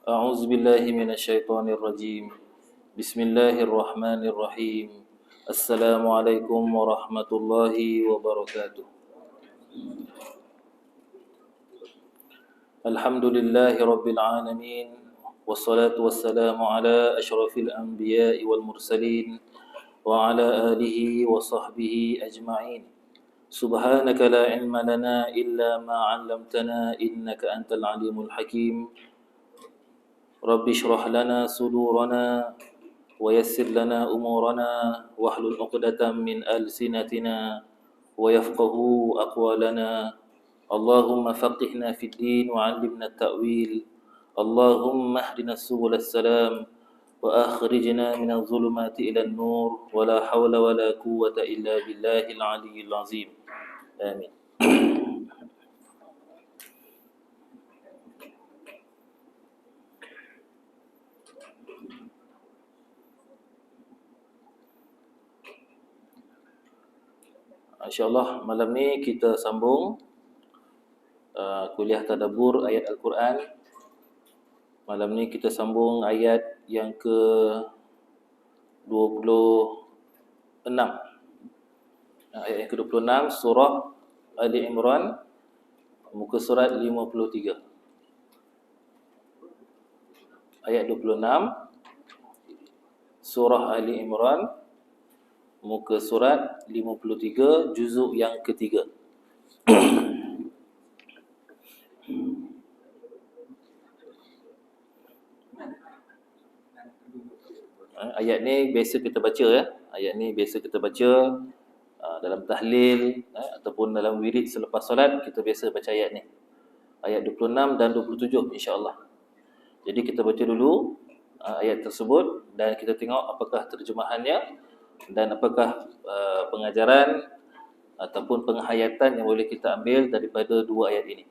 أعوذ بالله من الشيطان الرجيم. بسم الله الرحمن الرحيم. السلام عليكم ورحمة الله وبركاته. الحمد لله رب العالمين، والصلاة والسلام على أشرف الأنبياء والمرسلين وعلى آله وصحبه أجمعين. سبحانك لا علم لنا إلا ما علمتنا إنك أنت العليم الحكيم. رب اشرح لنا صدورنا ويسر لنا أمورنا واحلل عقدة من ألسنتنا ويفقهوا أقوالنا. اللهم فقهنا في الدين وعلمنا التأويل. اللهم اهدنا سبل السلام وأخرجنا من الظلمات إلى النور، ولا حول ولا قوة إلا بالله العلي العظيم. آمين. InsyaAllah malam ni kita sambung kuliah tadabbur ayat Al-Quran. Malam ni kita sambung ayat yang ke-26. Ayat yang ke-26 surah Ali Imran, muka surat 53. Ayat 26 surah Ali Imran, muka surat 53, juzuk yang ketiga. Ayat ni biasa kita baca ya. Ayat ni biasa kita baca dalam tahlil ataupun dalam wirid selepas solat, kita biasa baca ayat ni. Ayat 26 dan 27 insya-Allah. Jadi kita baca dulu ayat tersebut dan kita tengok apakah terjemahannya dan apakah pengajaran ataupun penghayatan yang boleh kita ambil daripada dua ayat ini.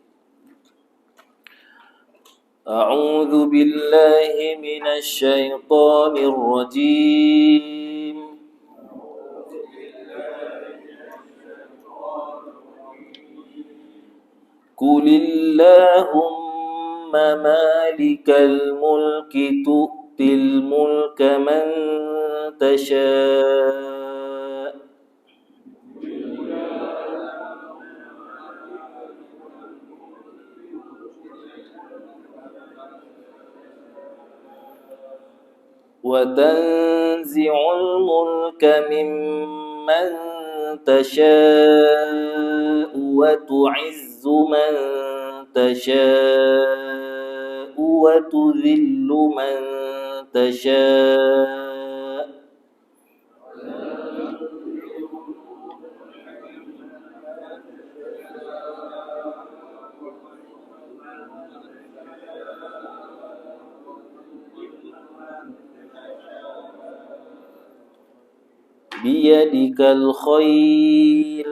A'udzu billahi minasy syaithanir rajim. Qulillahumma malikal mulki tu'til mulka man tasha' wa tanzi'ul mulka mimman tasha' wa tu'izzu man tasha' wa tudhillu man tasha'. Biyadikal khair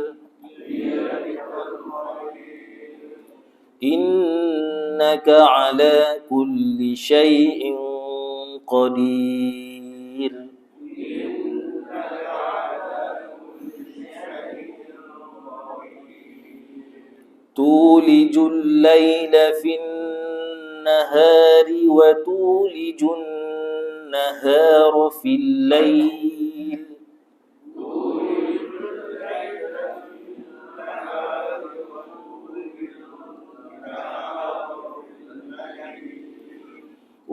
innaka ala kulli syai'in qadir. Tulijul layla fin nahari wa tulijun nahara fil layl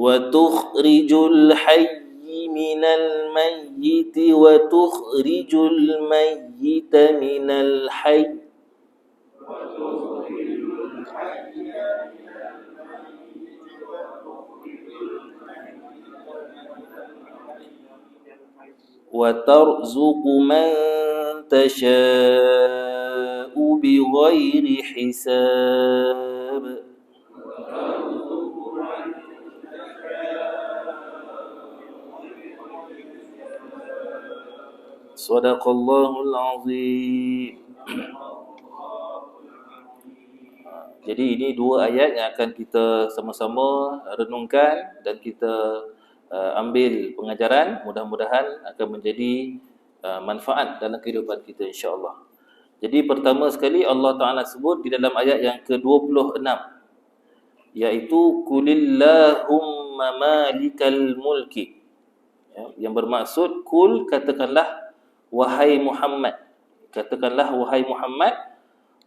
wa tukhrijul hayy minal mayyiti wa tukhrijul mayyita minal hayy wa tarzuqu man tasha'u bighairi hisab. Sadaqallahul azim. Jadi ini dua ayat yang akan kita sama-sama renungkan dan kita ambil pengajaran, mudah-mudahan akan menjadi manfaat dalam kehidupan kita insya-Allah. Jadi pertama sekali Allah Ta'ala sebut di dalam ayat yang ke-26, iaitu kulillahumma Allahumma malikal mulki. Yang bermaksud kul, katakanlah wahai Muhammad. Katakanlah wahai Muhammad,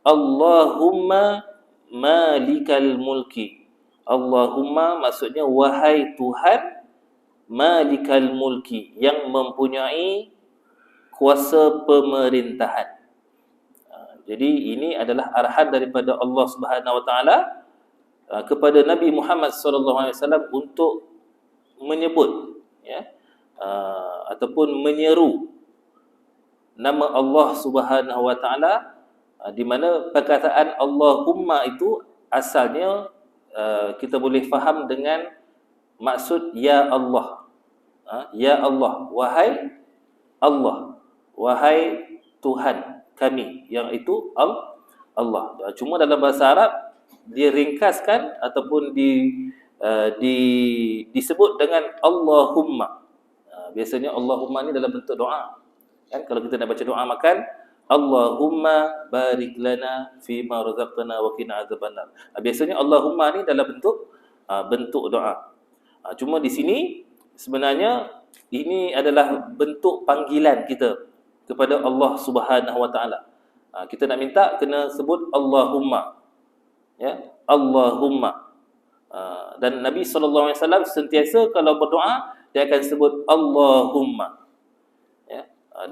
Allahumma malikal mulki. Allahumma maksudnya wahai Tuhan, malikal mulki, yang mempunyai kuasa pemerintahan. Jadi ini adalah arahan daripada Allah Subhanahu Wa Taala kepada Nabi Muhammad sallallahu alaihi wasallam untuk menyebut, ataupun menyeru nama Allah Subhanahu Wa Taala, di mana perkataan Allahumma itu asalnya kita boleh faham dengan maksud ya Allah. Ya Allah, wahai Allah, wahai Tuhan kami, yang itu Allah. Cuma dalam bahasa Arab dia ringkaskan ataupun disebut dengan Allahumma. Biasanya Allahumma ni dalam bentuk doa. Kan kalau kita nak baca doa makan, Allahumma barik lana fi ma razaqtana wa qina adzabannar. Biasanya Allahumma ni dalam bentuk doa. Cuma di sini sebenarnya ini adalah bentuk panggilan kita kepada Allah Subhanahu Wa Taala. Kita nak minta kena sebut Allahumma. Allahumma. Dan Nabi sallallahu alaihi wasallam sentiasa kalau berdoa dia akan sebut Allahumma.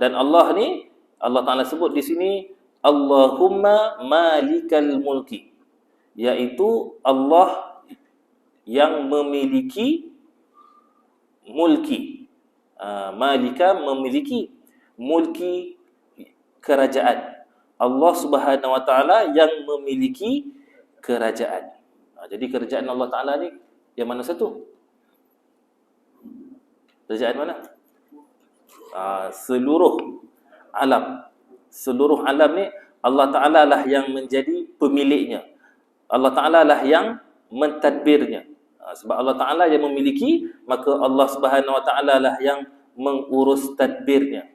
Dan Allah ni Allah Taala sebut di sini Allahumma malikal mulki, iaitu Allah yang memiliki mulki. Malika memiliki, mulki kerajaan. Allah Subhanahu Wa Taala yang memiliki kerajaan. Jadi kerajaan Allah Taala ni yang mana satu? Kerajaan mana? Seluruh alam. Seluruh alam ni Allah Taala lah yang menjadi pemiliknya. Allah Taala lah yang mentadbirnya. Sebab Allah Taala yang memiliki, maka Allah Subhanahu Wa Taala lah yang mengurus tadbirnya.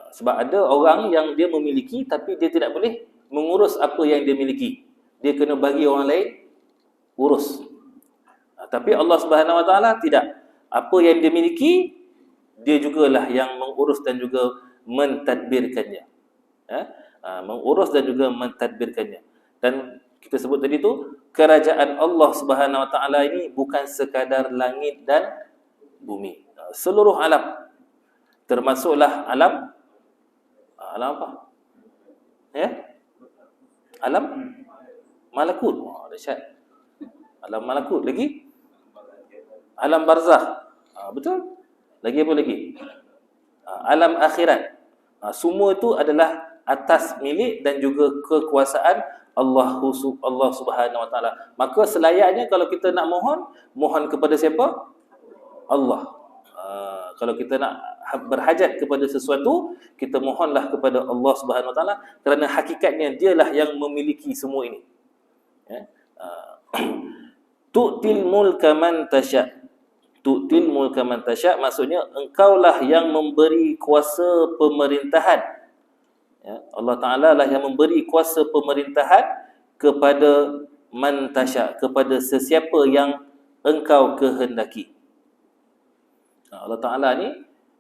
Sebab ada orang yang dia memiliki tapi dia tidak boleh mengurus apa yang dia miliki. Dia kena bagi orang lain urus. Tapi Allah Subhanahu Wa Taala tidak. Apa yang dia miliki, dia jugalah yang mengurus dan juga mentadbirkannya. Mengurus dan juga mentadbirkannya. Dan kita sebut tadi tu, kerajaan Allah Subhanahu Wa Taala ini bukan sekadar langit dan bumi. Seluruh alam. Termasuklah alam apa? Alam malakut. Dahsyat. Alam malakut lagi. Alam barzakh. Betul? Lagi apa lagi? Alam akhirat. Semua itu adalah atas milik dan juga kekuasaan Allah Subhanahu Wa Taala. Maka selayaknya kalau kita nak mohon kepada siapa? Allah. Kalau kita nak berhajat kepada sesuatu, kita mohonlah kepada Allah Subhanahu Wa Taala, kerana hakikatnya dialah yang memiliki semua ini. Tu'til mulka man tasya. Tu'til mulka man tasya maksudnya engkaulah yang memberi kuasa pemerintahan. Allah Ta'ala lah yang memberi kuasa pemerintahan kepada man tasya, kepada sesiapa yang engkau kehendaki. Allah Ta'ala ni,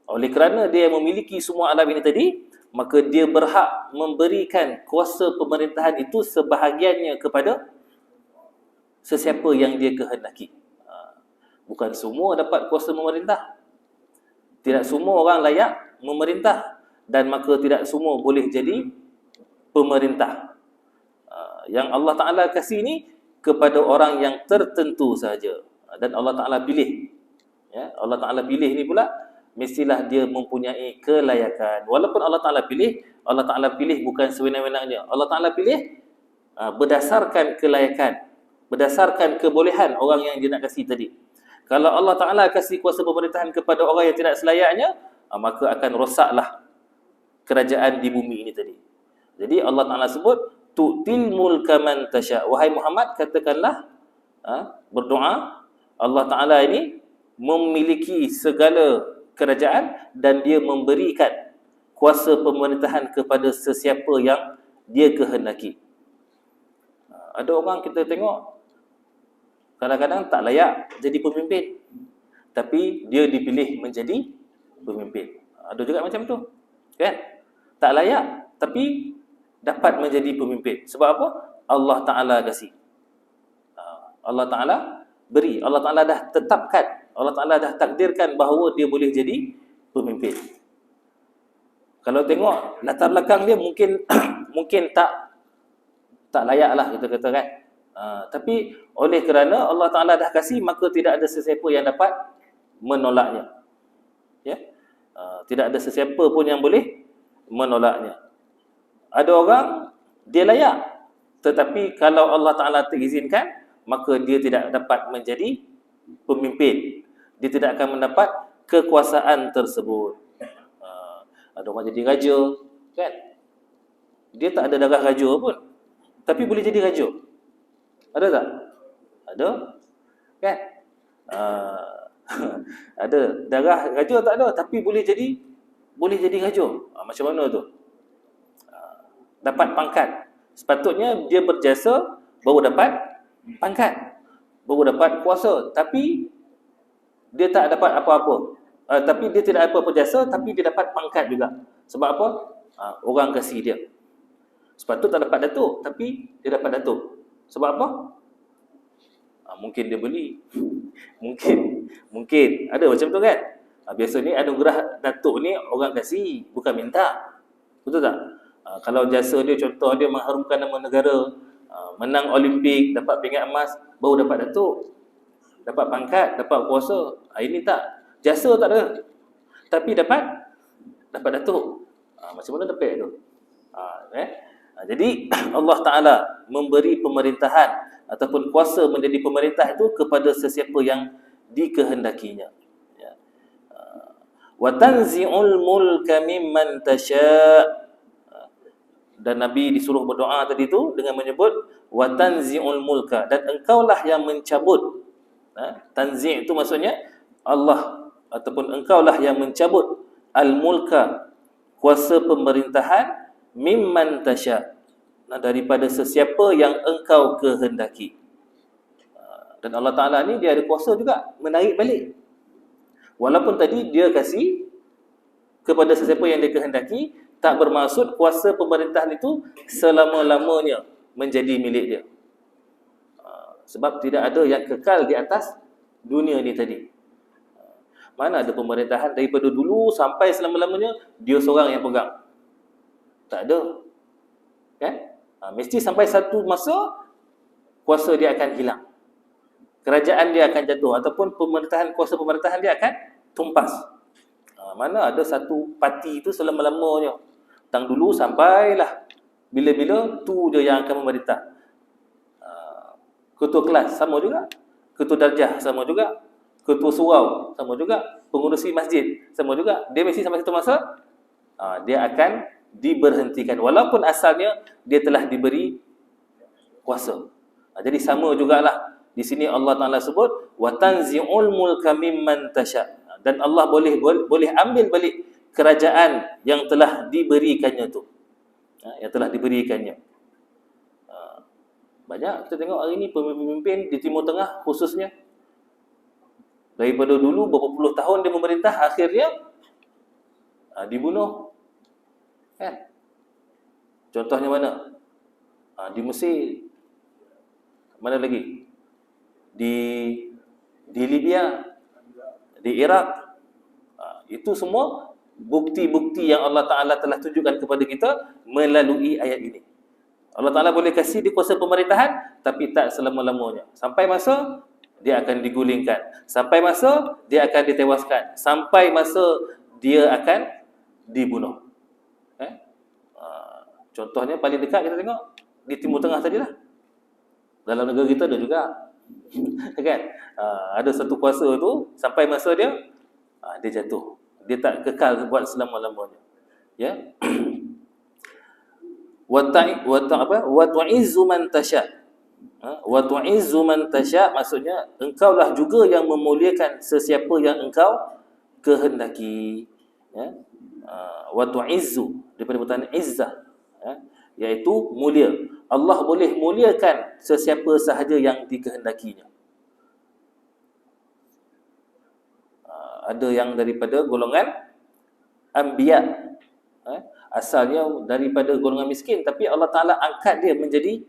oleh kerana dia yang memiliki semua alam ini tadi, maka dia berhak memberikan kuasa pemerintahan itu sebahagiannya kepada sesiapa yang dia kehendaki. Bukan semua dapat kuasa memerintah. Tidak semua orang layak memerintah, dan maka tidak semua boleh jadi pemerintah. Yang Allah Ta'ala kasih ni kepada orang yang tertentu sahaja, dan Allah Ta'ala pilih. Allah Ta'ala pilih ni pula mestilah dia mempunyai kelayakan. Walaupun Allah Ta'ala pilih bukan sewenang-wenangnya. Allah Ta'ala pilih berdasarkan kelayakan, berdasarkan kebolehan orang yang dia nak kasih tadi. Kalau Allah Ta'ala kasih kuasa pemerintahan kepada orang yang tidak selayaknya, maka akan rosaklah kerajaan di bumi ini tadi. Jadi Allah Ta'ala sebut tu'til mulka man tasya. Wahai Muhammad, katakanlah, berdoa, Allah Ta'ala ini memiliki segala kerajaan dan dia memberikan kuasa pemerintahan kepada sesiapa yang dia kehendaki. Ada orang kita tengok kadang-kadang tak layak jadi pemimpin, tapi dia dipilih menjadi pemimpin. Ada juga macam tu, kan? Tak layak tapi dapat menjadi pemimpin. Sebab apa? Allah Ta'ala kasih. Allah Ta'ala beri. Allah Ta'ala dah tetapkan, Allah Ta'ala dah takdirkan bahawa dia boleh jadi pemimpin. Kalau tengok latar belakang dia mungkin mungkin tak layak lah kita kata, kan. Tapi oleh kerana Allah Ta'ala dah kasih, maka tidak ada sesiapa yang dapat menolaknya, ya. Tidak ada sesiapa pun yang boleh menolaknya. Ada orang dia layak, tetapi kalau Allah Ta'ala terizinkan, maka dia tidak dapat menjadi pemimpin. Dia tidak akan mendapat kekuasaan tersebut. Ada orang jadi raja, kan? Dia tak ada darah raja pun, tapi boleh jadi raja. Ada tak? Ada, kan? Ada darah raja tak ada, tapi boleh jadi raja. Macam mana tu? Dapat pangkat. Sepatutnya dia berjasa baru dapat pangkat, baru dapat kuasa, tapi dia tak dapat apa-apa. Tapi dia tidak apa-apa jasa, tapi dia dapat pangkat juga. Sebab apa? Orang kasih dia. Sepatutnya tak dapat datuk, tapi dia dapat datuk. Sebab apa? Mungkin dia beli. Mungkin ada macam tu, kan? Biasa ni anugerah datuk ni orang kasih, bukan minta. Betul tak? Kalau jasa dia, contoh dia mengharumkan nama negara, menang Olimpik, dapat pingat emas, baru dapat datuk, dapat pangkat, dapat kuasa. Ini tak, jasa tak ada, tapi dapat datuk. Macam mana dapat tu? Jadi Allah Ta'ala memberi pemerintahan ataupun kuasa menjadi pemerintah itu kepada sesiapa yang dikehendakinya. Wa tanzi'ul mulka mimman tasha'. Dan Nabi disuruh berdoa tadi tu dengan menyebut wa tanzi'ul mulka, dan engkaulah yang mencabut. Tanzi' itu maksudnya Allah ataupun engkaulah yang mencabut al-mulka, kuasa pemerintahan, mimman tasha', daripada sesiapa yang engkau kehendaki. Dan Allah Ta'ala ni dia ada kuasa juga menarik balik. Walaupun tadi dia kasih kepada sesiapa yang dia kehendaki, tak bermaksud kuasa pemerintahan itu selama-lamanya menjadi milik dia. Sebab tidak ada yang kekal di atas dunia ni tadi. Mana ada pemerintahan daripada dulu sampai selama-lamanya dia seorang yang pegang? Tak ada, kan? Mesti sampai satu masa kuasa dia akan hilang, kerajaan dia akan jatuh, ataupun kuasa pemerintahan dia akan tumpas. Mana ada satu parti itu selama-lamanya, tang dulu sampailah bila-bila tu je yang akan memerintah. Ketua kelas sama juga, ketua darjah sama juga, ketua surau sama juga, pengurusi masjid sama juga. Dia mesti sampai satu masa dia akan diberhentikan, walaupun asalnya dia telah diberi kuasa. Jadi sama jugalah di sini Allah Ta'ala sebut wa tanzi'ul mulka mimman tasha', dan Allah boleh ambil balik kerajaan yang telah diberikannya tu, yang telah diberikannya. Banyak kita tengok hari ni pemimpin di Timur Tengah khususnya, daripada dulu berapa puluh tahun dia memerintah, akhirnya dibunuh, kan? Contohnya mana? Di Mesir, mana lagi? Di Libya, di Iraq. Itu semua bukti-bukti yang Allah Ta'ala telah tunjukkan kepada kita melalui ayat ini. Allah Ta'ala boleh kasih di kuasa pemerintahan, tapi tak selama-lamanya. Sampai masa dia akan digulingkan, sampai masa dia akan ditewaskan, sampai masa dia akan dibunuh. Contohnya paling dekat kita tengok di Timur Tengah tadilah. Dalam negara kita ada juga, kan? Ada satu kuasa tu sampai masa dia jatuh. Dia tak kekal buat selama-lamanya. Ya. Wa tu'izzu man tasha'. Wa tu'izzu man tasha' maksudnya engkaulah juga yang memuliakan sesiapa yang engkau kehendaki. Ya. Wa tu'izzu daripada perkataan izzah, iaitu mulia. Allah boleh muliakan sesiapa sahaja yang dikehendakinya. ada yang daripada golongan anbiya, asalnya daripada golongan miskin, tapi Allah Ta'ala angkat dia menjadi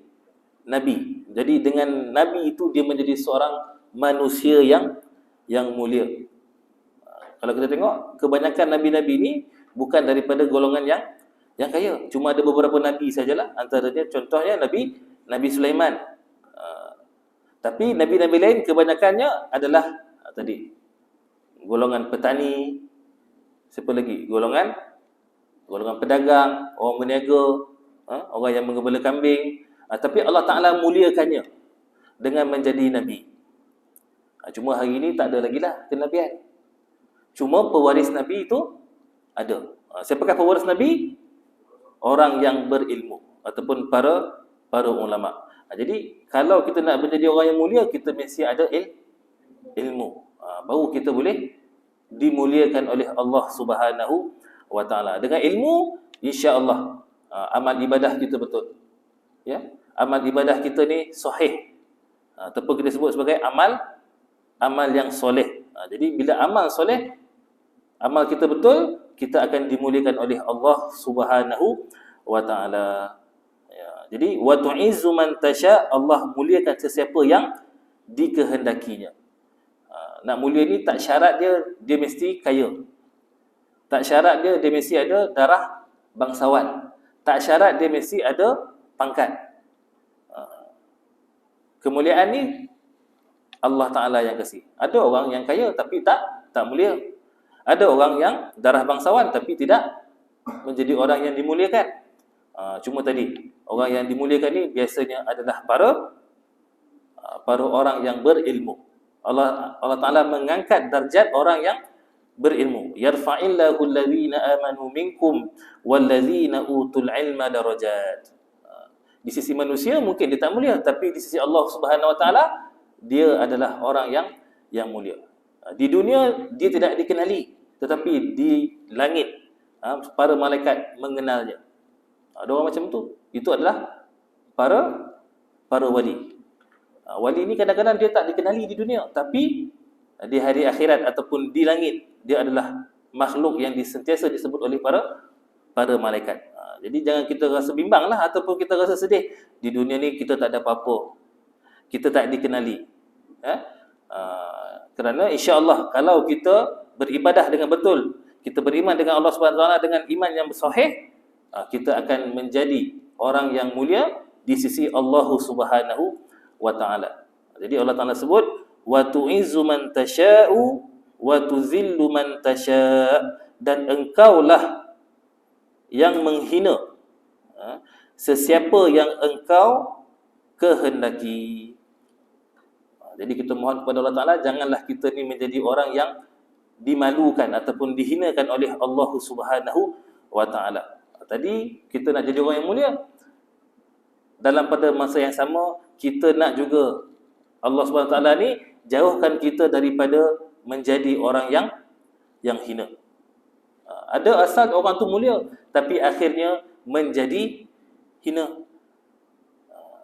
Nabi. Jadi dengan Nabi itu dia menjadi seorang manusia yang mulia. Kalau kita tengok, kebanyakan Nabi-Nabi ini bukan daripada golongan yang kaya. Cuma ada beberapa Nabi sajalah. Antaranya contohnya Nabi Sulaiman. Tapi Nabi-Nabi lain kebanyakannya adalah tadi golongan petani. Siapa lagi? Golongan pedagang, orang berniaga, orang yang menggembala kambing. Tapi Allah Ta'ala muliakannya dengan menjadi Nabi. Cuma hari ini tak ada lagi lah kenabian. Cuma pewaris Nabi itu ada. Siapakah pewaris Nabi? Orang yang berilmu ataupun para ulama. Jadi kalau kita nak menjadi orang yang mulia, kita mesti ada ilmu. Baru kita boleh dimuliakan oleh Allah Subhanahu wa Ta'ala. Dengan ilmu, insya-Allah amal ibadah kita betul. Ya, amal ibadah kita ni sahih. Ataupun kita sebut sebagai amal yang soleh. Jadi bila amal soleh, amal kita betul, kita akan dimuliakan oleh Allah Subhanahu wa Ta'ala. Ya, jadi wa tu'izzu man tasha, Allah muliakan sesiapa yang dikehendakinya. Nak mulia ni tak syarat dia mesti kaya. Tak syarat dia mesti ada darah bangsawan. Tak syarat dia mesti ada pangkat. Kemuliaan ni Allah Ta'ala yang kasih. Ada orang yang kaya tapi tak mulia. Ada orang yang darah bangsawan tapi tidak menjadi orang yang dimuliakan. Cuma tadi, orang yang dimuliakan ni biasanya adalah para orang yang berilmu. Allah Ta'ala mengangkat darjat orang yang berilmu. Yarfa'illahu alladhina amanu minkum wallazina utul ilma darajat. Di sisi manusia mungkin dia tak mulia, tapi di sisi Allah Subhanahu wa Ta'ala dia adalah orang yang mulia. Di dunia dia tidak dikenali, tetapi di langit para malaikat mengenalnya. Ada orang macam tu. Itu adalah para wali. Wali ni kadang-kadang dia tak dikenali di dunia, tapi di hari akhirat ataupun di langit dia adalah makhluk yang sentiasa disebut oleh para malaikat. Jadi jangan kita rasa bimbanglah ataupun kita rasa sedih. Di dunia ni kita tak ada apa-apa. Kita tak dikenali. Kerana insya-Allah kalau kita beribadah dengan betul, kita beriman dengan Allah Subhanahu Wa Taala dengan iman yang sahih, kita akan menjadi orang yang mulia di sisi Allah Subhanahu wa Ta'ala. Jadi Allah Ta'ala sebut wa tu'izzu man tasha'u wa tuzillu man tasha', dan engkaulah yang menghina sesiapa yang engkau kehendaki. Jadi kita mohon kepada Allah Ta'ala, janganlah kita ni menjadi orang yang dimalukan ataupun dihinakan oleh Allah Subhanahu wa Ta'ala. Tadi kita nak jadi orang yang mulia, dalam pada masa yang sama kita nak juga Allah Subhanahu Wa Taala ni jauhkan kita daripada menjadi orang yang hina. Ada asal orang tu mulia tapi akhirnya menjadi hina.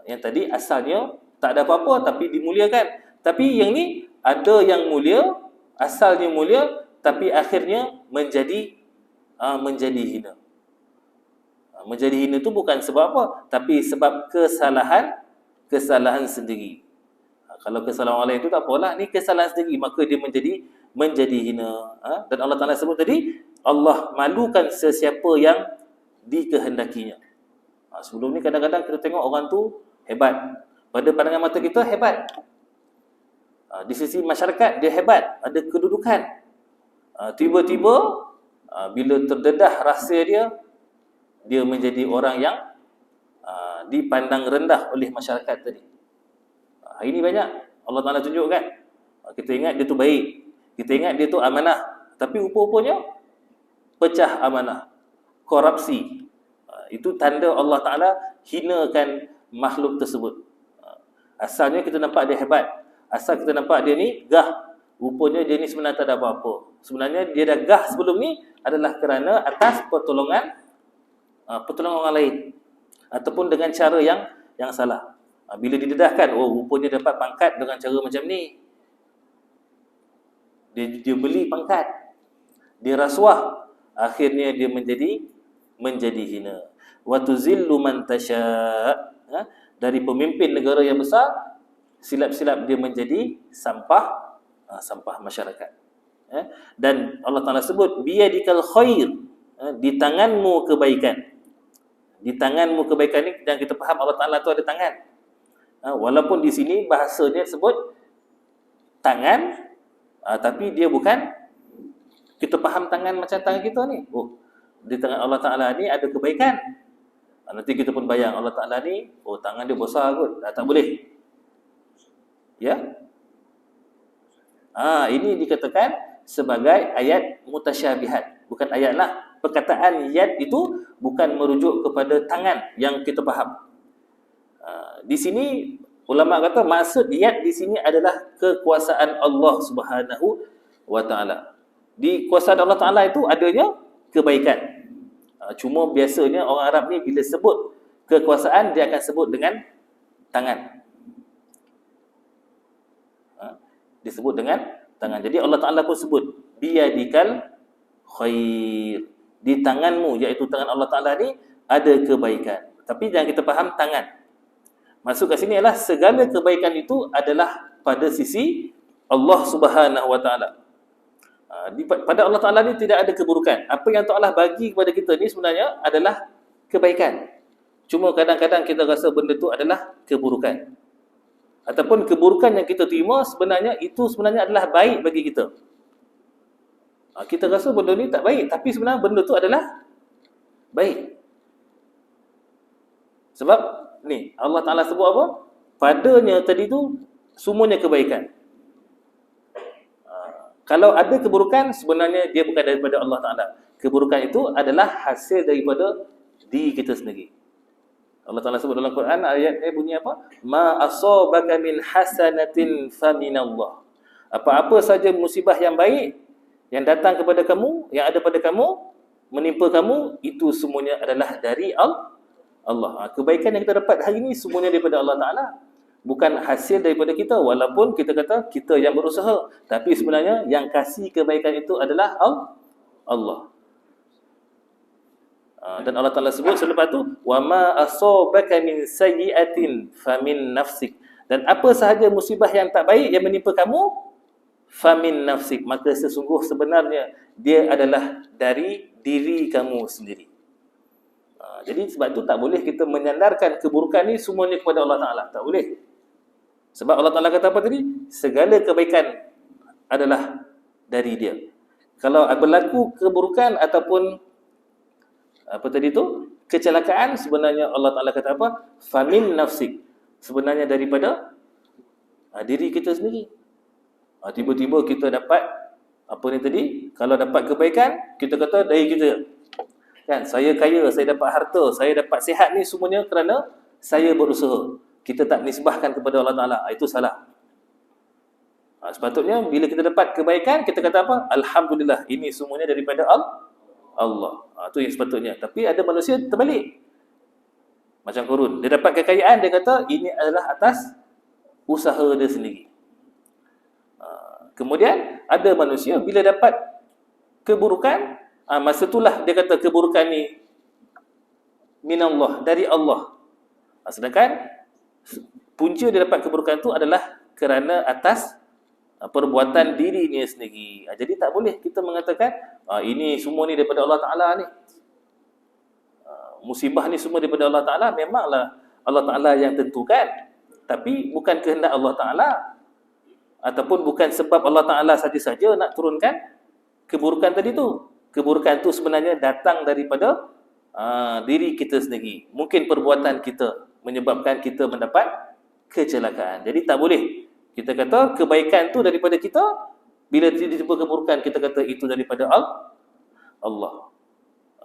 Yang tadi asalnya tak ada apa-apa tapi dimuliakan. Tapi yang ni ada yang mulia, asalnya mulia tapi akhirnya menjadi hina. Menjadi hina tu bukan sebab apa, tapi sebab kesalahan sendiri. Kalau kesalahan orang lain tu tak apalah, ni kesalahan sendiri, maka dia menjadi hina. Dan Allah Ta'ala sebut tadi, Allah malukan sesiapa yang dikehendakinya. Sebelum ni kadang-kadang kita tengok orang tu hebat. Pada pandangan mata kita hebat. Di sisi masyarakat dia hebat, ada kedudukan. Tiba-tiba bila terdedah rahsia dia menjadi orang yang dipandang rendah oleh masyarakat tadi. Hari ini banyak Allah Ta'ala tunjukkan. Kita ingat dia tu baik, kita ingat dia tu amanah, tapi rupa-rupanya pecah amanah, korupsi. Itu tanda Allah Ta'ala hinakan makhluk tersebut. Asalnya kita nampak dia hebat, asal kita nampak dia ni gah, rupanya dia ni sebenarnya tak ada apa-apa. Sebenarnya dia dah gah sebelum ni adalah kerana atas pertolongan orang lain ataupun dengan cara yang salah. Bila didedahkan, rupanya dapat pangkat dengan cara macam ni. Dia beli pangkat, dia rasuah, akhirnya dia menjadi hina. Wa tuzillu man tasya', dari pemimpin negara yang besar, silap-silap dia menjadi sampah masyarakat. Dan Allah Ta'ala sebut biyadikal khair, di tanganmu kebaikan. Di tanganmu kebaikan ni, dan kita faham Allah Ta'ala tu ada tangan. Walaupun di sini bahasanya sebut tangan, tapi dia bukan, kita faham tangan macam tangan kita ni. Di tangan Allah Ta'ala ni ada kebaikan. Nanti kita pun bayang Allah Ta'ala ni, tangan dia besar kot, tak boleh. Ya. Ini dikatakan sebagai ayat mutasyabihat, bukan ayat lah. Perkataan yad itu bukan merujuk kepada tangan yang kita faham. Di sini ulama kata maksud yad di sini adalah kekuasaan Allah Subhanahu wa Ta'ala. Di kuasaan Allah Ta'ala itu adanya kebaikan. Cuma biasanya orang Arab ni bila sebut kekuasaan, dia akan sebut dengan tangan. Disebut dengan tangan. Jadi Allah Ta'ala pun sebut biyadikal khair, di tanganmu, iaitu tangan Allah Ta'ala ni ada kebaikan. Tapi jangan kita faham tangan. Maksud kat sini adalah segala kebaikan itu adalah pada sisi Allah Subhanahu wa Ta'ala. Pada Allah Ta'ala ni tidak ada keburukan. Apa yang Allah bagi kepada kita ni sebenarnya adalah kebaikan. Cuma kadang-kadang kita rasa benda tu adalah keburukan. Ataupun keburukan yang kita terima sebenarnya adalah baik bagi kita. Kita rasa benda ni tak baik, tapi sebenarnya benda tu adalah baik. Sebab ni Allah Ta'ala sebut apa? Padanya tadi tu semuanya kebaikan. Kalau ada keburukan, sebenarnya dia bukan daripada Allah Ta'ala. Keburukan itu adalah hasil daripada diri kita sendiri. Allah Ta'ala sebut dalam Quran, ayatnya bunyi apa? Ma asabaka min hasanatin faminallah. Apa-apa saja musibah yang baik yang datang kepada kamu, yang ada pada kamu, menimpa kamu, itu semuanya adalah dari Allah. Kebaikan yang kita dapat hari ini semuanya daripada Allah Ta'ala. Bukan hasil daripada kita, walaupun kita kata kita yang berusaha, tapi sebenarnya yang kasih kebaikan itu adalah Allah. Dan Allah Ta'ala sebut selepas tu, wa ma asabaka min sayyi'atin famin nafsik. Dan apa sahaja musibah yang tak baik yang menimpa kamu, famin nafsik, maka sebenarnya dia adalah dari diri kamu sendiri. Jadi sebab tu tak boleh kita menyandarkan keburukan ni semuanya kepada Allah Ta'ala. Tak boleh. Sebab Allah Ta'ala kata apa tadi? Segala kebaikan adalah dari dia. Kalau berlaku keburukan ataupun apa tadi tu, kecelakaan, sebenarnya Allah Ta'ala kata apa? Famin nafsik. Sebenarnya daripada diri kita sendiri. Tiba-tiba kita dapat apa ni tadi? Kalau dapat kebaikan, kita kata dari kita. Kan, saya kaya, saya dapat harta, saya dapat sihat ni semuanya kerana saya berusaha. Kita tak nisbahkan kepada Allah Ta'ala. Itu salah. Sepatutnya bila kita dapat kebaikan, kita kata apa? Alhamdulillah, ini semuanya daripada Allah. Itu yang sepatutnya. Tapi ada manusia terbalik. Macam Qarun. Dia dapat kekayaan, dia kata ini adalah atas usaha dia sendiri. Kemudian ada manusia bila dapat keburukan, masa itulah dia kata keburukan ni minallah, dari Allah. Sedangkan punca dia dapat keburukan itu adalah kerana atas perbuatan dirinya sendiri. Jadi tak boleh kita mengatakan ini semua ni daripada Allah Ta'ala ni. Musibah ni semua daripada Allah Ta'ala. Memanglah Allah Ta'ala yang tentukan, tapi bukan kehendak Allah Ta'ala, ataupun bukan sebab Allah Ta'ala saja-saja nak turunkan keburukan tadi tu. Keburukan tu sebenarnya datang daripada diri kita sendiri. Mungkin perbuatan kita menyebabkan kita mendapat kecelakaan. Jadi tak boleh kita kata kebaikan tu daripada kita, bila dijumpa keburukan kita kata itu daripada Allah.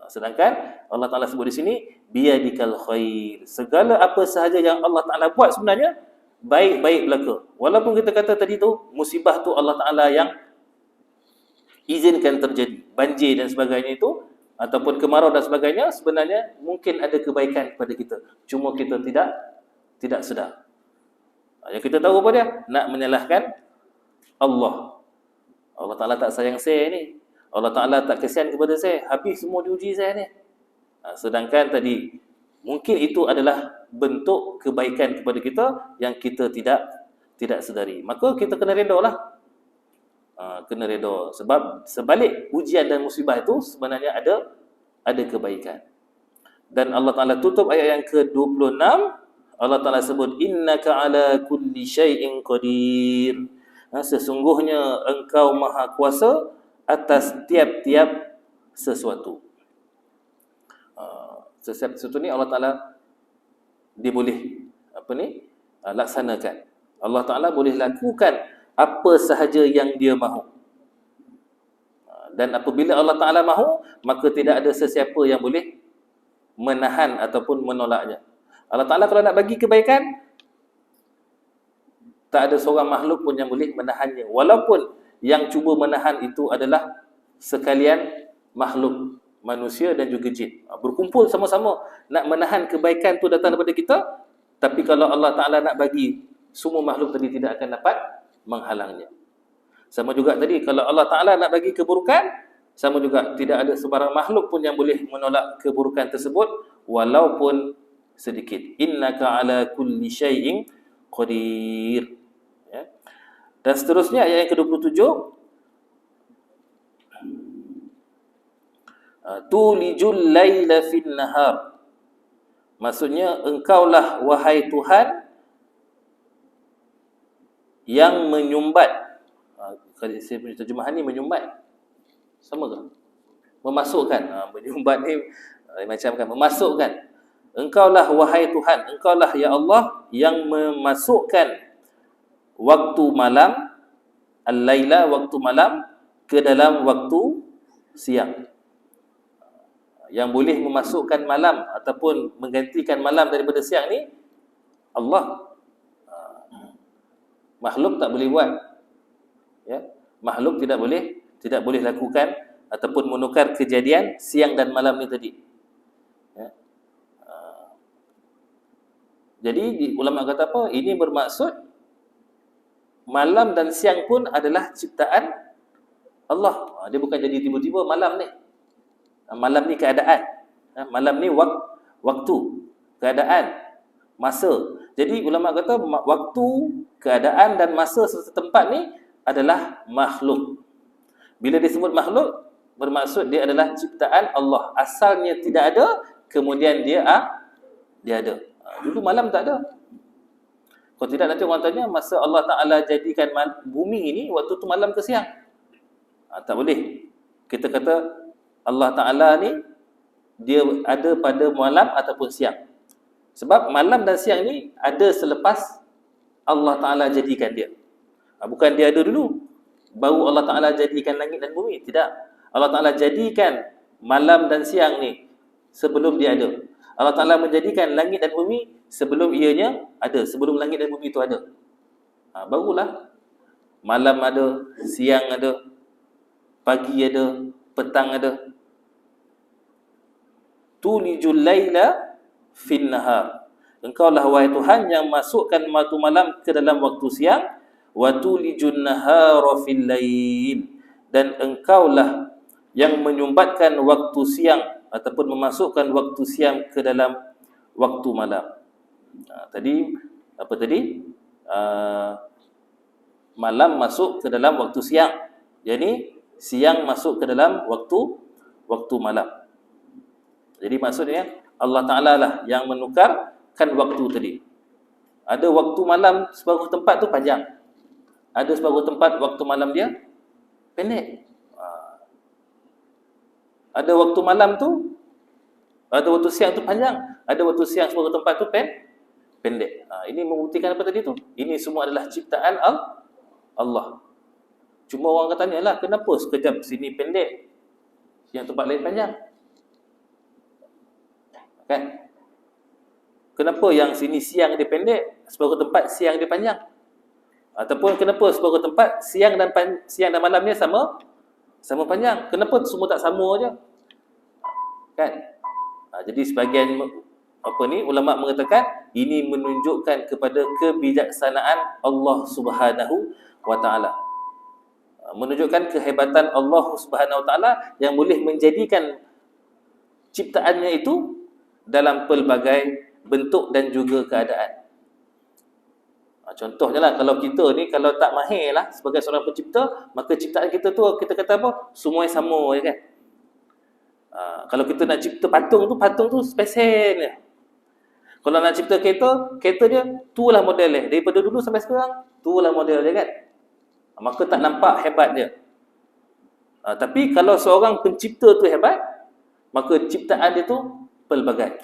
Sedangkan Allah Ta'ala sebut di sini biyadikal khair. Segala apa sahaja yang Allah Ta'ala buat sebenarnya baik-baik belaka. Walaupun kita kata tadi tu musibah tu Allah Ta'ala yang izinkan terjadi, banjir dan sebagainya itu, ataupun kemarau dan sebagainya, sebenarnya mungkin ada kebaikan kepada kita. Cuma kita tidak sedar. Yang kita tahu apa dia? Nak menyalahkan Allah. Allah Ta'ala tak sayang saya ni, Allah Ta'ala tak kesian kepada saya, habis semua diuji saya ni. Sedangkan tadi mungkin itu adalah bentuk kebaikan kepada kita yang kita tidak sedari. Maka kita kena redha lah. Kena redha. Sebab sebalik ujian dan musibah itu sebenarnya ada kebaikan. Dan Allah Ta'ala tutup ayat yang ke-26. Allah Ta'ala sebut, innaka ala kulli syai'in qadir. Sesungguhnya engkau maha kuasa atas tiap-tiap sesuatu. Setiap sesuatu ni Allah Ta'ala dia boleh laksanakan. Allah Ta'ala boleh lakukan apa sahaja yang dia mahu. Dan apabila Allah Ta'ala mahu, maka tidak ada sesiapa yang boleh menahan ataupun menolaknya. Allah Ta'ala kalau nak bagi kebaikan, tak ada seorang makhluk pun yang boleh menahannya. Walaupun yang cuba menahan itu adalah sekalian makhluk manusia dan juga jin. Berkumpul sama-sama nak menahan kebaikan tu datang daripada kita, tapi kalau Allah Ta'ala nak bagi, semua makhluk tadi tidak akan dapat menghalangnya. Sama juga tadi, kalau Allah Ta'ala nak bagi keburukan, sama juga tidak ada sebarang makhluk pun yang boleh menolak keburukan tersebut, walaupun sedikit. Innaka ala kulli syai'in qadir. Ya. Dan seterusnya ayat yang ke-27, tulijul laila fin nahar. Maksudnya, engkaulah wahai Tuhan yang menyumbat. Kalau saya punya terjemahan ni menyumbat, sama ke? Memasukkan. Menyumbat ni macam kan memasukkan. Engkaulah wahai Tuhan, engkaulah ya Allah yang memasukkan waktu malam, al-laila, waktu malam, ke dalam waktu siang. Yang boleh memasukkan malam ataupun menggantikan malam daripada siang ni Allah. Makhluk tak boleh buat. Ya, makhluk tidak boleh lakukan ataupun menukar kejadian siang dan malam ni tadi. Ya. Jadi ulama kata apa? Ini bermaksud malam dan siang pun adalah ciptaan Allah. Dia bukan jadi tiba-tiba malam ni. Malam ni keadaan. Malam ni waktu, keadaan, masa. Jadi ulama kata waktu, keadaan dan masa serta tempat ni adalah makhluk. Bila disebut makhluk, bermaksud dia adalah ciptaan Allah. Asalnya tidak ada, kemudian dia ada. Dulu malam tak ada. Kalau tidak nanti orang tanya, masa Allah Ta'ala jadikan bumi ini, waktu tu malam ke siang? Tak boleh. Kita kata Allah Ta'ala ni dia ada pada malam ataupun siang. Sebab malam dan siang ni ada selepas Allah Ta'ala jadikan dia. Bukan dia ada dulu baru Allah Ta'ala jadikan langit dan bumi. Tidak. Allah Ta'ala jadikan malam dan siang ni sebelum dia ada. Allah Ta'ala menjadikan langit dan bumi sebelum ianya ada. Sebelum langit dan bumi itu ada. Barulah malam ada, siang ada, pagi ada, petang ada. Tulijul laila fin nahar. Engkaulah wahai Tuhan yang masukkan waktu malam ke dalam waktu siang. Wa tulijun nahara fil lail. Dan engkaulah yang menyumbatkan waktu siang ataupun memasukkan waktu siang ke dalam waktu malam. Tadi apa tadi? Malam masuk ke dalam waktu siang. Jadi siang masuk ke dalam waktu malam. Jadi maksudnya Allah Ta'ala lah yang menukarkan waktu tadi. Ada waktu malam separuh tempat tu panjang. Ada separuh tempat waktu malam dia pendek. Ada waktu malam tu, ada waktu siang tu panjang. Ada waktu siang separuh tempat tu pendek. Ini membuktikan apa tadi tu? Ini semua adalah ciptaan Allah. Cuma orang akan tanyalah, kenapa sekejap sini pendek, yang tempat lain panjang? Kan? Kenapa yang sini siang dia pendek, separuh tempat siang dia panjang? Ataupun kenapa separuh tempat siang dan malam dia sama panjang? Kenapa semua tak sama aja? Kan? Jadi sebahagian ulama mengatakan ini menunjukkan kepada kebijaksanaan Allah Subhanahu wa taala. menunjukkan kehebatan Allah Subhanahu Wa Taala yang boleh menjadikan ciptaannya itu dalam pelbagai bentuk dan juga keadaan. Contohnya lah, kalau kita ni kalau tak mahir lah sebagai seorang pencipta, maka ciptaan kita tu kita kata apa? Semuanya sama je kan. Kalau kita nak cipta patung tu spesial je. Kalau nak cipta kereta dia tulah model dia. Daripada dulu sampai sekarang, tulah model dia kan. Maka tak nampak hebat dia. Tapi kalau seorang pencipta tu hebat, maka ciptaan dia tu pelbagai.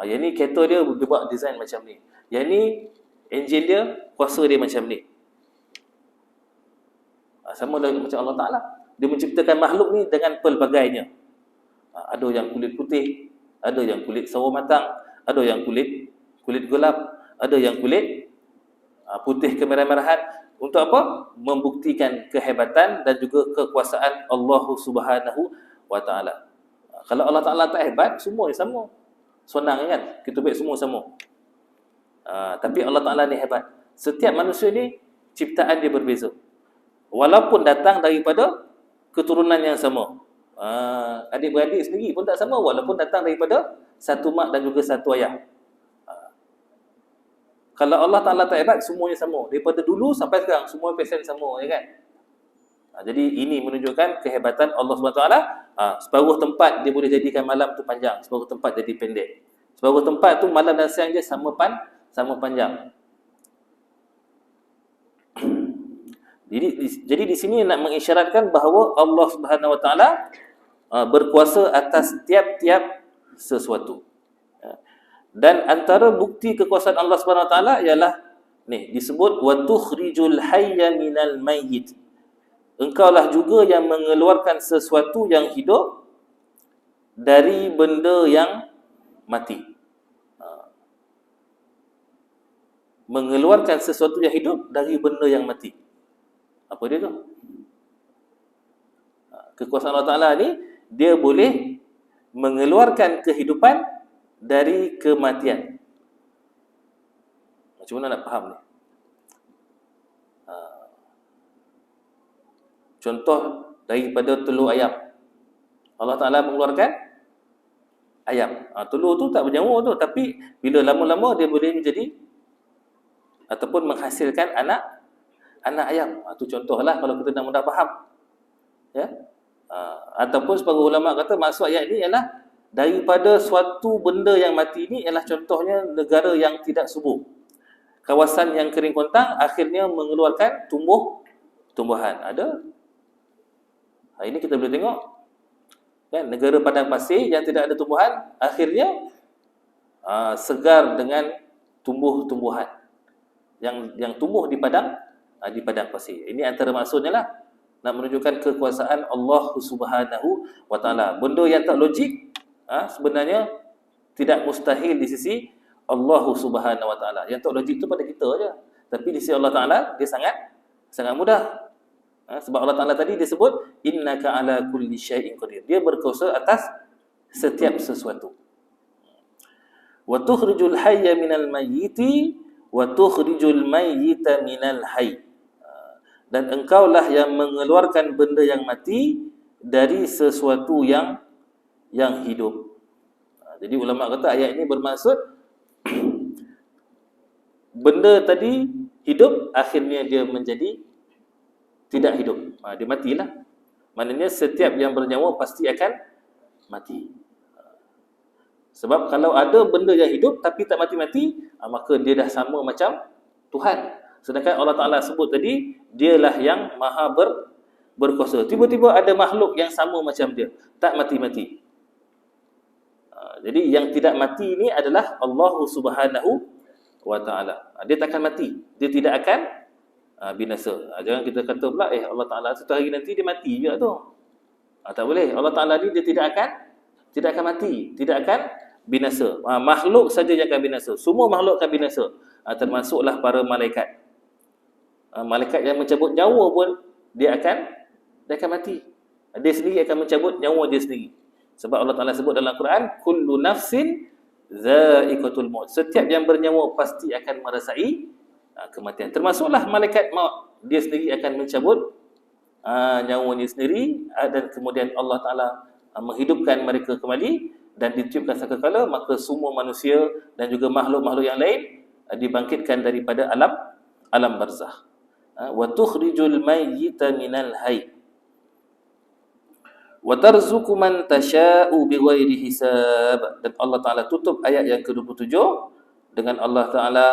Yang ni kereta dia buat design macam ni. Yang ni enjin dia, kuasa dia macam ni. Sama lagi macam Allah Ta'ala. Dia menciptakan makhluk ni dengan pelbagainya. Ada yang kulit putih, ada yang kulit sawo matang, ada yang kulit gelap, ada yang kulit putih kemerah-merahan. Untuk apa? Membuktikan kehebatan dan juga kekuasaan Allah Subhanahu Wa Taala. Kalau Allah Ta'ala tak hebat, semua sama. Senang kan? Kita buat semua sama. Tapi Allah Ta'ala ni hebat. Setiap manusia ni ciptaan dia berbeza. Walaupun datang daripada keturunan yang sama. Adik-beradik sendiri pun tak sama, walaupun datang daripada satu mak dan juga satu ayah. Kalau Allah Ta'ala tak hebat, semuanya sama. Daripada dulu sampai sekarang, semua pesen sama, ya kan? Jadi ini menunjukkan kehebatan Allah SWT. Separuh tempat dia boleh jadikan malam tu panjang, separuh tempat jadi pendek. Separuh tempat tu malam dan siang dia sama panjang. Jadi di sini nak mengisyaratkan bahawa Allah Subhanahu Wa Taala berkuasa atas tiap-tiap sesuatu. Dan antara bukti kekuasaan Allah Subhanahu Wa Taala ialah ni disebut wa tukhrijul hayya minal mayyit. Engkaulah juga yang mengeluarkan sesuatu yang hidup dari benda yang mati. Mengeluarkan sesuatu yang hidup dari benda yang mati. Apa dia tu? Kekuasaan Allah Ta'ala ni, dia boleh mengeluarkan kehidupan dari kematian. Macam mana nak faham ni? Contoh daripada telur ayam. Allah Ta'ala mengeluarkan ayam. Telur tu tak bernyawa tu, tapi bila lama-lama dia boleh menjadi ataupun menghasilkan anak ayam. Itu contohlah kalau kita nak mudah faham. Ya? Ataupun sebagai ulama kata maksud ayat ini ialah daripada suatu benda yang mati ini ialah contohnya negara yang tidak subur. Kawasan yang kering kontang akhirnya mengeluarkan tumbuhan. Ada? Ini kita boleh tengok. Kan? Negara padang pasir yang tidak ada tumbuhan akhirnya segar dengan tumbuh-tumbuhan yang tumbuh di padang pasir. Ini antara maksudnya lah nak menunjukkan kekuasaan Allah Subhanahu Wa Taala. Benda yang tak logik sebenarnya tidak mustahil di sisi Allah Subhanahu Wa Taala. Yang tak logik tu pada kita aja. Tapi di sisi Allah Taala dia sangat mudah. Sebab Allah Taala tadi disebut innaka ala kulli syai'in qadir. Dia berkuasa atas setiap sesuatu. Wa tukhrijul hayya minal mayyiti wa tukhrijul mayyita minal hayy. Dan engkaulah yang mengeluarkan benda yang mati dari sesuatu yang hidup. Jadi ulama kata ayat ini bermaksud benda tadi hidup, akhirnya dia menjadi tidak hidup. Dia matilah. Maknanya setiap yang bernyawa pasti akan mati. Sebab kalau ada benda yang hidup tapi tak mati-mati, maka dia dah sama macam Tuhan. Sedangkan Allah Ta'ala sebut tadi, dialah yang maha berkuasa. Tiba-tiba ada makhluk yang sama macam dia, tak mati-mati. Jadi yang tidak mati ini adalah Allah Subhanahu Wa Ta'ala. Dia takkan mati, dia tidak akan binasa. Jangan kita kata pula Allah Ta'ala satu hari nanti dia mati juga tu. Tak boleh. Allah Ta'ala ni dia tidak akan mati, tidak akan binasa. Makhluk saja yang akan binasa. Semua makhluk akan binasa. Termasuklah para malaikat. Malaikat yang mencabut nyawa pun dia akan mati. Dia sendiri akan mencabut nyawa dia sendiri. Sebab Allah Ta'ala sebut dalam Quran, kullu nafsin dha'iqatul maut. Setiap yang bernyawa pasti akan merasai kematian. Termasuklah malaikat maut. Dia sendiri akan mencabut nyawanya sendiri, dan kemudian Allah Ta'ala menghidupkan mereka kembali dan ditiupkan sakakala, maka semua manusia dan juga makhluk-makhluk yang lain dibangkitkan daripada alam barzakh. Wa tukhrijul mayyita minal hayy wa tarzuqu man tasha'u bighairi hisab. Dan Allah Ta'ala tutup ayat yang ke-27 dengan Allah Ta'ala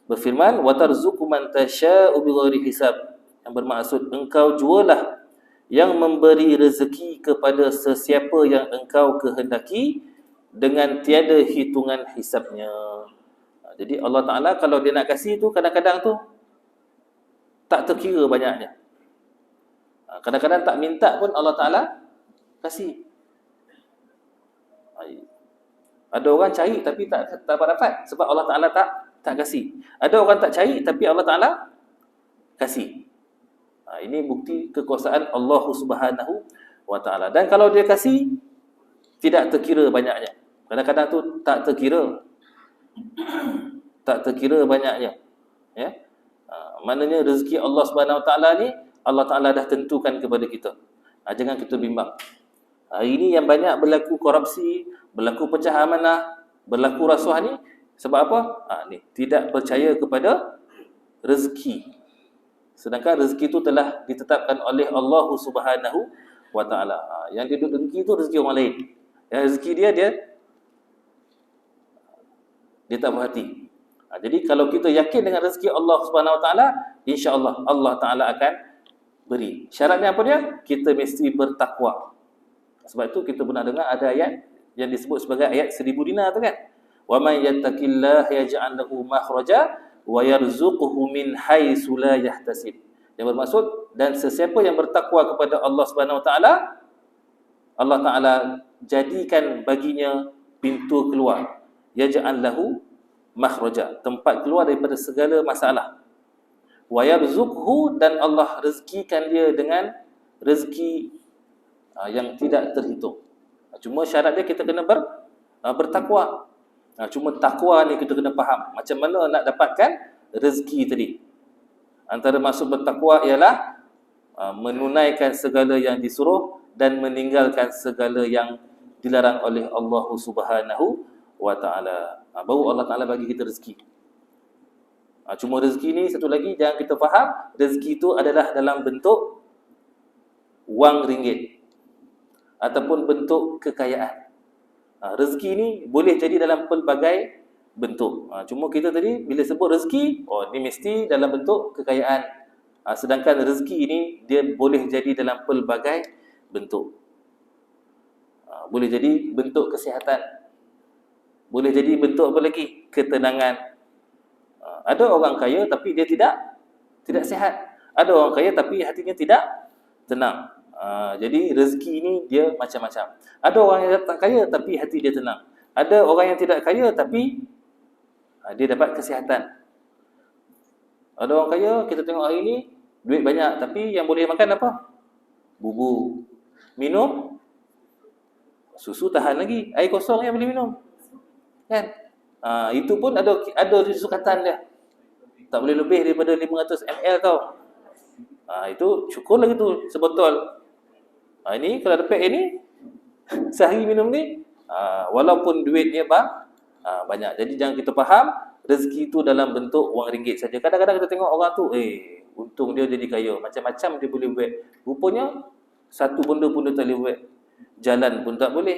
berfirman, wa tarzuqu man tasha'u bighairi hisab, yang bermaksud engkau jualah yang memberi rezeki kepada sesiapa yang engkau kehendaki dengan tiada hitungan hisabnya. Jadi Allah Ta'ala kalau dia nak kasih tu, kadang-kadang tu tak terkira banyaknya. Kadang-kadang tak minta pun Allah Ta'ala kasih. Ada orang cari tapi tak dapat sebab Allah Ta'ala tak kasih. Ada orang tak cari tapi Allah Ta'ala kasih. Ini bukti kekuasaan Allah Subhanahu wa Ta'ala. Dan kalau dia kasih, tidak terkira banyaknya. Kadang-kadang tu tak terkira. Tak terkira banyaknya. Ya. Maknanya rezeki Allah Subhanahu wa Ta'ala ni Allah Ta'ala dah tentukan kepada kita. Jangan kita bimbang. Hari ini yang banyak berlaku korupsi, berlaku pecah amanah, berlaku rasuah ni sebab apa? Ni tidak percaya kepada rezeki. Sedangkan rezeki itu telah ditetapkan oleh Allah Subhanahu wa Ta'ala. Yang dia duduk rezeki itu rezeki orang lain. Yang rezeki dia tak berhati. Jadi kalau kita yakin dengan rezeki Allah Subhanahu wa Ta'ala, insya-Allah Allah Ta'ala akan beri. Syaratnya apa dia? Kita mesti bertakwa. Sebab itu kita pernah dengar ada ayat yang disebut sebagai ayat 1000 dinar tu kan. Wa may yattaqillaha yaj'al lahu makhraja wa yarzuquhu min haitsu la yahtasib. Yang bermaksud, dan sesiapa yang bertakwa kepada Allah Subhanahu wa Ta'ala, Allah Ta'ala jadikan baginya pintu keluar. Yaj'al lahu makhraja, tempat keluar daripada segala masalah. Wa yarzuquhu, dan Allah rezekikan dia dengan rezeki yang tidak terhitung. Cuma syarat dia kita kena bertakwa. Cuma takwa ni kita kena faham macam mana nak dapatkan rezeki tadi. Antara maksud bertakwa ialah menunaikan segala yang disuruh dan meninggalkan segala yang dilarang oleh Allah Subhanahu wa Ta'ala. Baru Allah Ta'ala bagi kita rezeki. Cuma rezeki ni satu lagi jangan kita faham, rezeki itu adalah dalam bentuk wang ringgit ataupun bentuk kekayaan. Rezeki ni boleh jadi dalam pelbagai bentuk. Cuma kita tadi bila sebut rezeki, ni mesti dalam bentuk kekayaan. Sedangkan rezeki ini dia boleh jadi dalam pelbagai bentuk. Boleh jadi bentuk kesihatan. Boleh jadi bentuk apa lagi? Ketenangan. Ada orang kaya tapi dia tidak sihat. Ada orang kaya tapi hatinya tidak tenang. Jadi rezeki ini dia macam-macam. Ada orang yang tak kaya tapi hati dia tenang. Ada orang yang tidak kaya tapi dia dapat kesihatan. Ada orang kaya, kita tengok hari ini duit banyak tapi yang boleh makan apa? Bubur. Minum susu tahan lagi. Air kosong yang boleh minum. Kan? Itu pun ada sukatan dia. Tak boleh lebih daripada 500 ml tau. Itu syukur lagi tu sebotol. Ini kalau dapat ini sehari minum ni, walaupun duitnya banyak. Jadi jangan kita faham rezeki itu dalam bentuk wang ringgit saja. Kadang-kadang kita tengok orang tu, untung dia jadi kaya, macam-macam dia boleh buat. Rupanya satu benda pun dia tak boleh buat. Jalan pun tak boleh,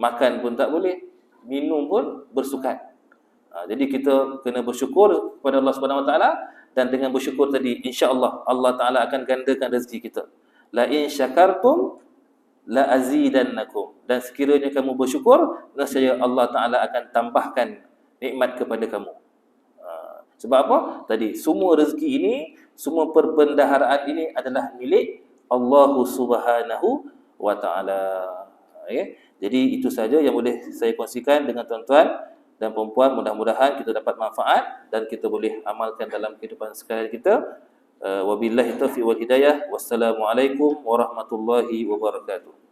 makan pun tak boleh, minum pun bersukat. Jadi kita kena bersyukur kepada Allah Subhanahu wa Ta'ala, dan dengan bersyukur tadi insya-Allah Allah Ta'ala akan gandakan rezeki kita. La in syakartum la azidannakum. Dan sekiranya kamu bersyukur, nescaya Allah Ta'ala akan tambahkan nikmat kepada kamu. Sebab apa? Tadi semua rezeki ini, semua perbendaharaan ini adalah milik Allah Subhanahu wa Ta'ala. Okay? Jadi itu saja yang boleh saya kongsikan dengan tuan-tuan dan perempuan. Mudah-mudahan kita dapat manfaat dan kita boleh amalkan dalam kehidupan sekalian kita. Wabillahi taufiq wal hidayah. Wassalamualaikum warahmatullahi wabarakatuh.